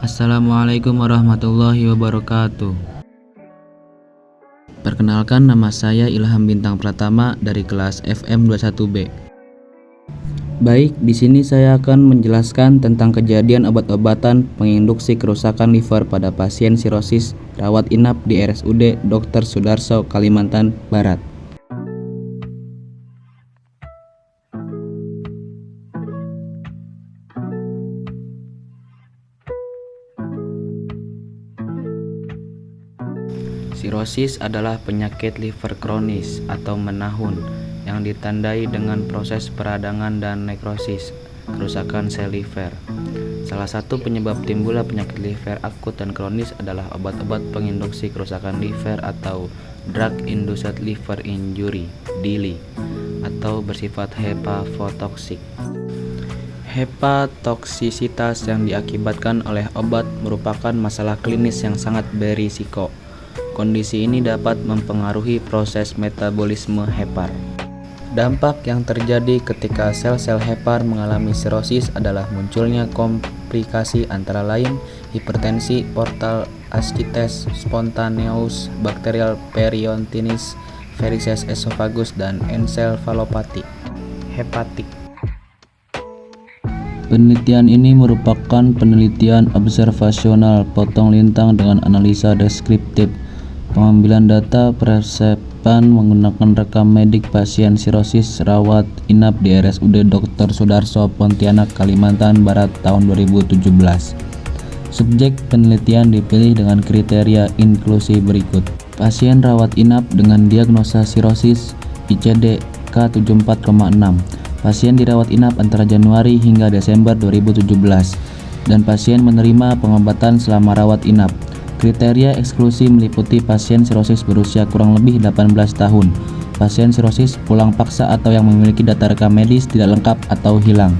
Assalamualaikum warahmatullahi wabarakatuh. Perkenalkan, nama saya Ilham Bintang Pratama dari kelas FM21B. Baik, di sini saya akan menjelaskan tentang kejadian obat-obatan penginduksi kerusakan liver pada pasien sirosis rawat inap di RSUD Dr. Sudarso, Kalimantan Barat. Sirosis adalah penyakit liver kronis atau menahun yang ditandai dengan proses peradangan dan nekrosis, kerusakan sel liver. Salah satu penyebab timbulnya penyakit liver akut dan kronis adalah obat-obat penginduksi kerusakan liver atau drug induced liver injury (DILI) atau bersifat hepatotoksik. Hepatotoksisitas yang diakibatkan oleh obat merupakan masalah klinis yang sangat berisiko. Kondisi ini dapat mempengaruhi proses metabolisme hepar. Dampak yang terjadi ketika sel-sel hepar mengalami sirosis adalah munculnya komplikasi antara lain hipertensi, portal ascites spontaneous, bakterial peritonitis, varices esophagus, dan encephalopati hepatik. Penelitian ini merupakan penelitian observasional potong lintang dengan analisa deskriptif. Pengambilan data persepan menggunakan rekam medik pasien sirosis rawat inap di RSUD Dr. Sudarso, Pontianak, Kalimantan Barat tahun 2017. Subjek penelitian dipilih dengan kriteria inklusi berikut. Pasien rawat inap dengan diagnosa sirosis ICD K74,6. Pasien dirawat inap antara Januari hingga Desember 2017 dan pasien menerima pengobatan selama rawat inap. Kriteria eksklusi meliputi pasien sirosis berusia kurang lebih 18 tahun, pasien sirosis pulang paksa atau yang memiliki data rekam medis tidak lengkap atau hilang.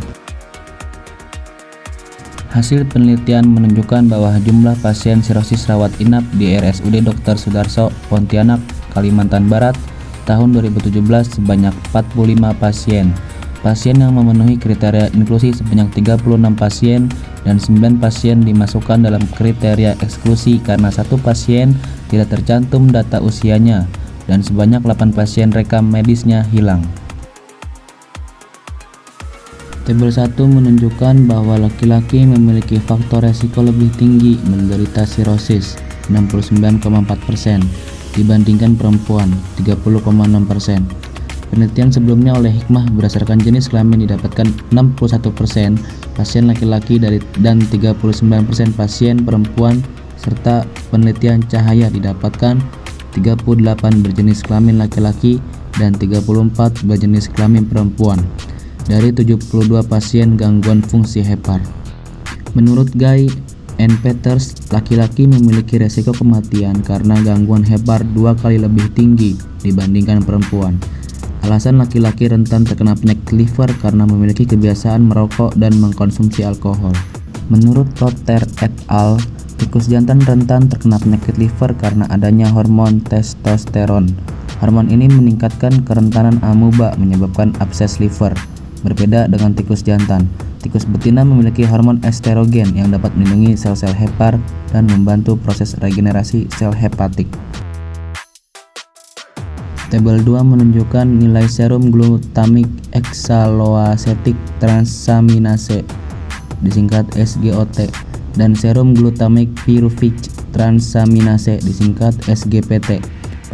Hasil penelitian menunjukkan bahwa jumlah pasien sirosis rawat inap di RSUD Dr. Sudarso, Pontianak, Kalimantan Barat tahun 2017 sebanyak 45 pasien. Pasien yang memenuhi kriteria inklusi sebanyak 36 pasien dan 9 pasien dimasukkan dalam kriteria eksklusi karena satu pasien tidak tercantum data usianya dan sebanyak 8 pasien rekam medisnya hilang. Tabel 1 menunjukkan bahwa laki-laki memiliki faktor resiko lebih tinggi menderita sirosis 69,4% dibandingkan perempuan 30,6%. Penelitian sebelumnya oleh Hikmah berdasarkan jenis kelamin didapatkan 61% pasien laki-laki dan 39% pasien perempuan, serta penelitian Cahaya didapatkan 38 berjenis kelamin laki-laki dan 34 berjenis kelamin perempuan dari 72 pasien gangguan fungsi hepar. Menurut Guy and Peters, laki-laki memiliki resiko kematian karena gangguan hepar 2 kali lebih tinggi dibandingkan perempuan. Alasan laki-laki rentan terkena penyakit liver karena memiliki kebiasaan merokok dan mengkonsumsi alkohol. Menurut Totter et al., tikus jantan rentan terkena penyakit liver karena adanya hormon testosteron. Hormon ini meningkatkan kerentanan amuba menyebabkan abses liver. Berbeda dengan tikus jantan, tikus betina memiliki hormon estrogen yang dapat melindungi sel-sel hepar dan membantu proses regenerasi sel hepatik. Tabel 2 menunjukkan nilai serum glutamik oxaloacetic transaminase disingkat SGOT dan serum glutamik pyruvic transaminase disingkat SGPT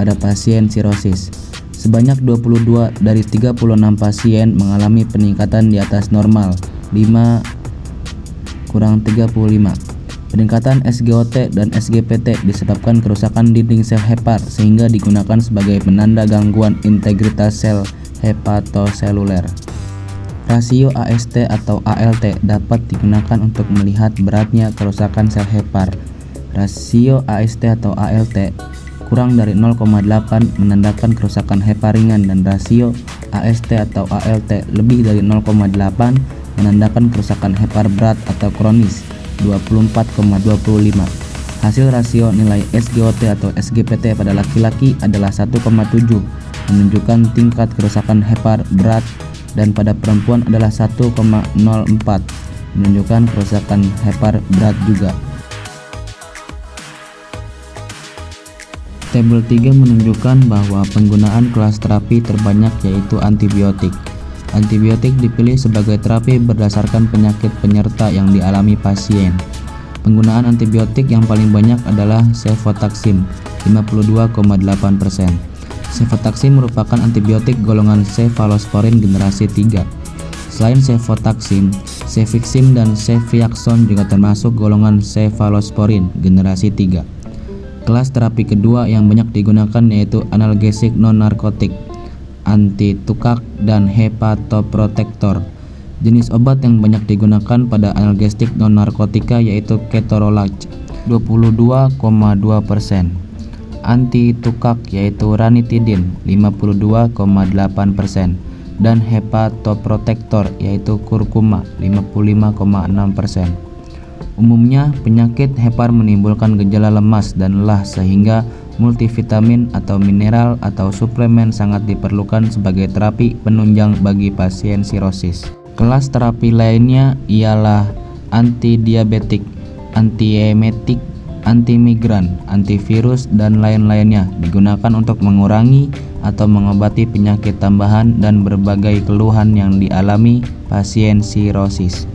pada pasien sirosis. Sebanyak 22 dari 36 pasien mengalami peningkatan di atas normal 5-35. Peningkatan SGOT dan SGPT disebabkan kerusakan dinding sel hepar sehingga digunakan sebagai penanda gangguan integritas sel hepatoseluler. Rasio AST atau ALT dapat digunakan untuk melihat beratnya kerusakan sel hepar. Rasio AST atau ALT kurang dari 0,8 menandakan kerusakan hepar ringan dan rasio AST atau ALT lebih dari 0,8 menandakan kerusakan hepar berat atau kronis 24,25. Hasil rasio nilai SGOT atau SGPT pada laki-laki adalah 1,7 menunjukkan tingkat kerusakan hepar berat dan pada perempuan adalah 1,04 menunjukkan kerusakan hepar berat juga. Tabel 3 menunjukkan bahwa penggunaan kelas terapi terbanyak yaitu antibiotik. Antibiotik dipilih sebagai terapi berdasarkan penyakit penyerta yang dialami pasien. Penggunaan antibiotik yang paling banyak adalah cefotaxime 52,8%. Cefotaxime merupakan antibiotik golongan cefalosporin generasi 3. Selain cefotaxime, cefixime dan ceftriaxone juga termasuk golongan cefalosporin generasi 3. Kelas terapi kedua yang banyak digunakan yaitu analgesik non-narkotik, anti-tukak, dan hepatoprotektor. Jenis obat yang banyak digunakan pada analgesik non-narkotika yaitu ketorolac 22,2%, anti-tukak yaitu ranitidin 52,8%, dan hepatoprotektor yaitu kurkuma 55,6%. Umumnya, penyakit hepar menimbulkan gejala lemas dan lelah sehingga multivitamin atau mineral atau suplemen sangat diperlukan sebagai terapi penunjang bagi pasien sirosis. Kelas terapi lainnya ialah antidiabetik, antiemetik, antimigran, antivirus, dan lain-lainnya digunakan untuk mengurangi atau mengobati penyakit tambahan dan berbagai keluhan yang dialami pasien sirosis.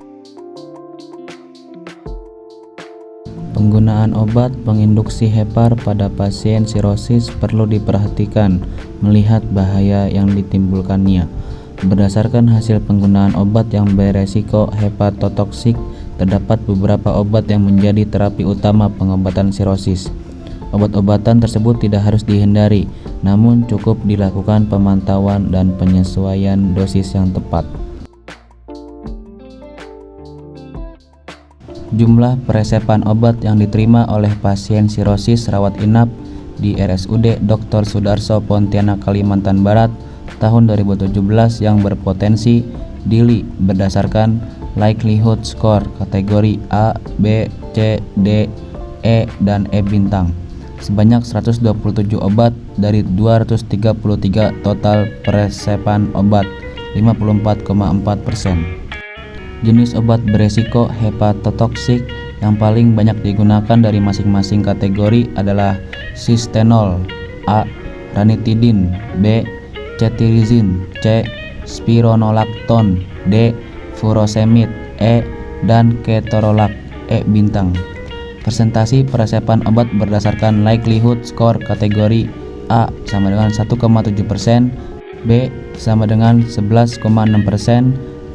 Penggunaan obat penginduksi hepar pada pasien sirosis perlu diperhatikan melihat bahaya yang ditimbulkannya. Berdasarkan hasil penggunaan obat yang beresiko hepatotoksik, terdapat beberapa obat yang menjadi terapi utama pengobatan sirosis. Obat-obatan tersebut tidak harus dihindari, namun cukup dilakukan pemantauan dan penyesuaian dosis yang tepat. Jumlah peresepan obat yang diterima oleh pasien sirosis rawat inap di RSUD Dr. Sudarso Pontianak Kalimantan Barat tahun 2017 yang berpotensi DILI berdasarkan likelihood score kategori A, B, C, D, E, dan E bintang sebanyak 127 obat dari 233 total peresepan obat 54,4%. Jenis obat beresiko hepatotoksik yang paling banyak digunakan dari masing-masing kategori adalah Cystenol A, ranitidin B, cetirizine C, spironolactone D, furosemid E, dan ketorolac E bintang. Persentase peresepan obat berdasarkan likelihood score kategori A sama dengan 1,7%, B sama dengan 11,6%,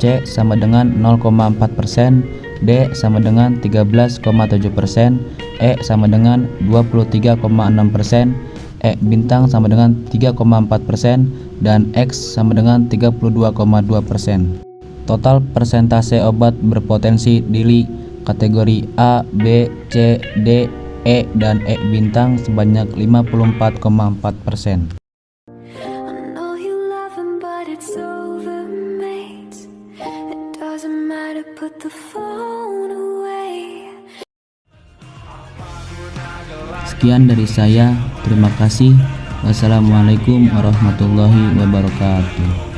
C sama dengan 0,4%, D sama dengan 13,7%, E sama dengan 23,6%, E bintang sama dengan 3,4%, dan X sama dengan 32,2%. Total persentase obat berpotensi DILI kategori A, B, C, D, E, dan E bintang sebanyak 54,4%. Sekian dari saya, terima kasih. Wassalamualaikum warahmatullahi wabarakatuh.